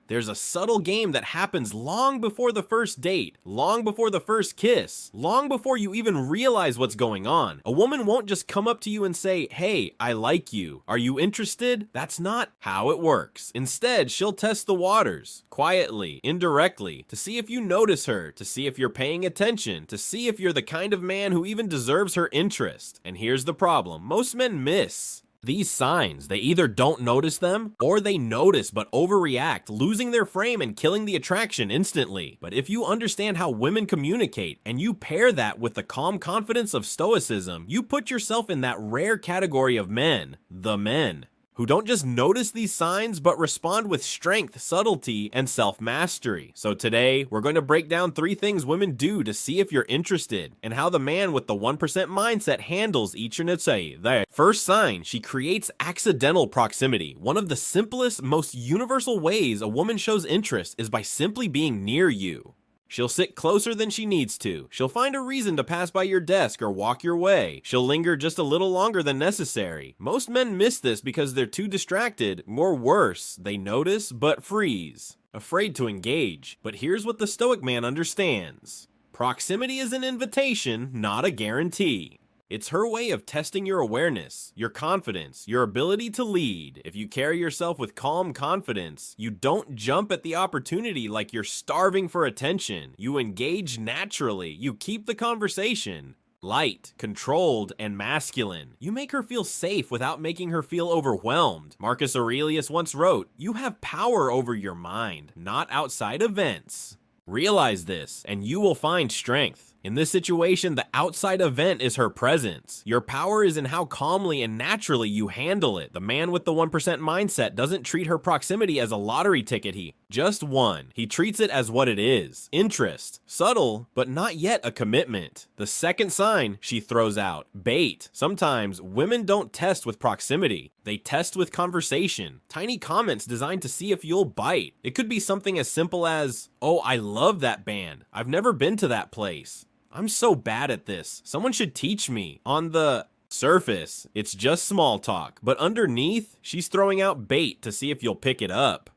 There's a subtle game that happens long before the first date, long before the first kiss, long before you even realize what's going on. A woman won't just come up to you and say, "Hey, I like you. Are you interested?" That's not how it works. Instead, she'll test the waters, quietly, indirectly, to see if you notice her, to see if you're paying attention, to see if you're the kind of man who even deserves her interest. And here's the problem: most men miss these signs. They either don't notice them, or they notice but overreact, losing their frame and killing the attraction instantly. But if you understand how women communicate, and you pair that with the calm confidence of stoicism, you put yourself in that rare category of men, the men, who don't just notice these signs, but respond with strength, subtlety, and self-mastery. So today, we're going to break down 3 things women do to see if you're interested, and how the man with the 1% mindset handles each and its a. The first sign: she creates accidental proximity. One of the simplest, most universal ways a woman shows interest is by simply being near you. She'll sit closer than she needs to. She'll find a reason to pass by your desk or walk your way. She'll linger just a little longer than necessary. Most men miss this because they're too distracted, or worse, they notice but freeze, afraid to engage. But here's what the Stoic man understands: proximity is an invitation, not a guarantee. It's her way of testing your awareness, your confidence, your ability to lead. If you carry yourself with calm confidence, you don't jump at the opportunity like you're starving for attention. You engage naturally. You keep the conversation light, controlled, and masculine. You make her feel safe without making her feel overwhelmed. Marcus Aurelius once wrote, "You have power over your mind, not outside events." Realize this, and you will find strength. In this situation, the outside event is her presence. Your power is in how calmly and naturally you handle it. The man with the 1% mindset doesn't treat her proximity as a lottery ticket. He just won. He treats it as what it is: interest. Subtle, but not yet a commitment. The second sign she throws out: bait. Sometimes women don't test with proximity. They test with conversation. Tiny comments designed to see if you'll bite. It could be something as simple as, "Oh, I love that band. I've never been to that place. I'm so bad at this. Someone should teach me." On the surface, it's just small talk, but underneath, she's throwing out bait to see if you'll pick it up.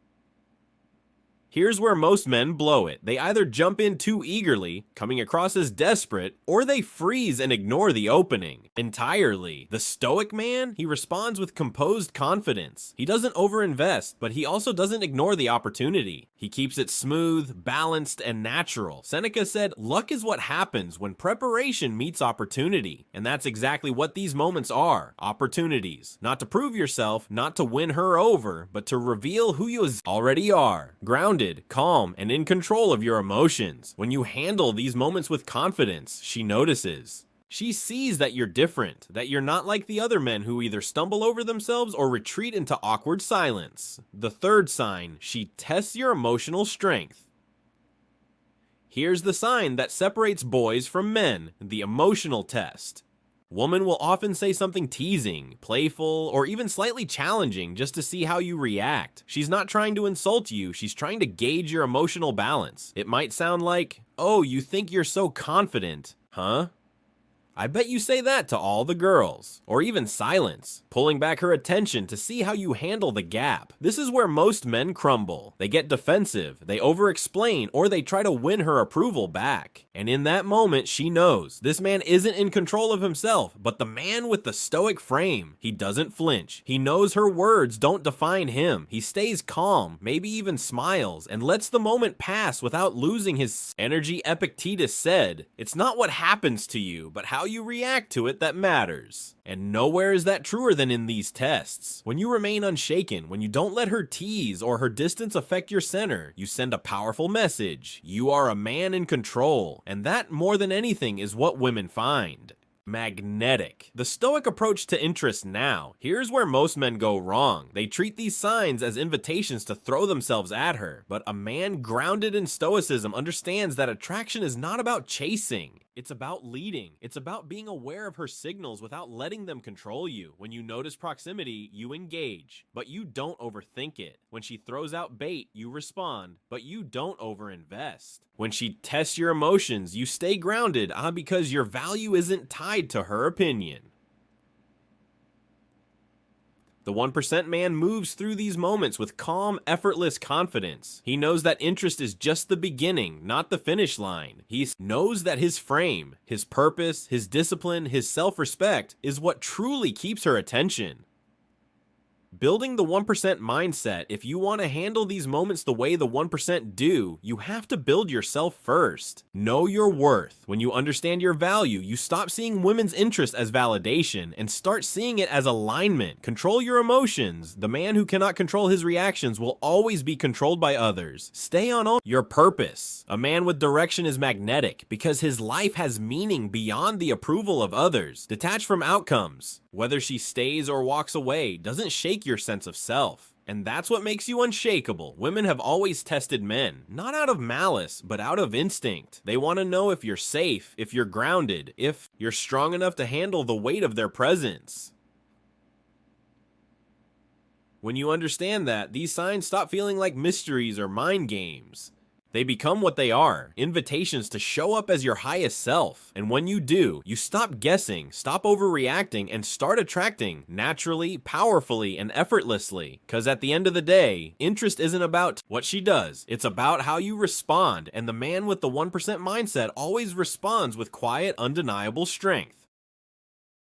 Here's where most men blow it. They either jump in too eagerly, coming across as desperate, or they freeze and ignore the opening entirely. The Stoic man, he responds with composed confidence. He doesn't overinvest, but he also doesn't ignore the opportunity. He keeps it smooth, balanced, and natural. Seneca said, "Luck is what happens when preparation meets opportunity." And that's exactly what these moments are: opportunities. Not to prove yourself, not to win her over, but to reveal who you already are. Grounded, calm, and in control of your emotions. When you handle these moments with confidence, she notices. She sees that you're different, that you're not like the other men who either stumble over themselves or retreat into awkward silence. The third sign: she tests your emotional strength. Here's the sign that separates boys from men: the emotional test. Woman will often say something teasing, playful, or even slightly challenging just to see how you react. She's not trying to insult you, she's trying to gauge your emotional balance. It might sound like, "Oh, you think you're so confident, huh? I bet you say that to all the girls." Or even silence, pulling back her attention to see how you handle the gap. This is where most men crumble. They get defensive, they over-explain, or they try to win her approval back. And in that moment, she knows this man isn't in control of himself, but the man with the Stoic frame. He doesn't flinch. He knows her words don't define him. He stays calm, maybe even smiles, and lets the moment pass without losing his energy. Epictetus said, "It's not what happens to you, but how you react to it that matters." And nowhere is that truer than in these tests. When you remain unshaken, when you don't let her tease or her distance affect your center, you send a powerful message. You are a man in control, and that more than anything is what women find magnetic. The Stoic approach to interest now. Here's where most men go wrong. They treat these signs as invitations to throw themselves at her. But a man grounded in Stoicism understands that attraction is not about chasing. It's about leading. It's about being aware of her signals without letting them control you. When you notice proximity, you engage, but you don't overthink it. When she throws out bait, you respond, but you don't overinvest. When she tests your emotions, you stay grounded, because your value isn't tied to her opinion. The 1% man moves through these moments with calm, effortless confidence. He knows that interest is just the beginning, not the finish line. He knows that his frame, his purpose, his discipline, his self-respect is what truly keeps her attention. Building the 1% mindset, if you want to handle these moments the way the 1% do, you have to build yourself first. Know your worth. When you understand your value, you stop seeing women's interest as validation and start seeing it as alignment. Control your emotions. The man who cannot control his reactions will always be controlled by others. Stay on your purpose. A man with direction is magnetic because his life has meaning beyond the approval of others. Detach from outcomes. Whether she stays or walks away doesn't shake your sense of self. And that's what makes you unshakable. Women have always tested men, not out of malice, but out of instinct. They want to know if you're safe, if you're grounded, if you're strong enough to handle the weight of their presence. When you understand that, these signs stop feeling like mysteries or mind games. They become what they are, invitations to show up as your highest self. And when you do, you stop guessing, stop overreacting, and start attracting naturally, powerfully, and effortlessly. Because at the end of the day, interest isn't about what she does. It's about how you respond, and the man with the 1% mindset always responds with quiet, undeniable strength.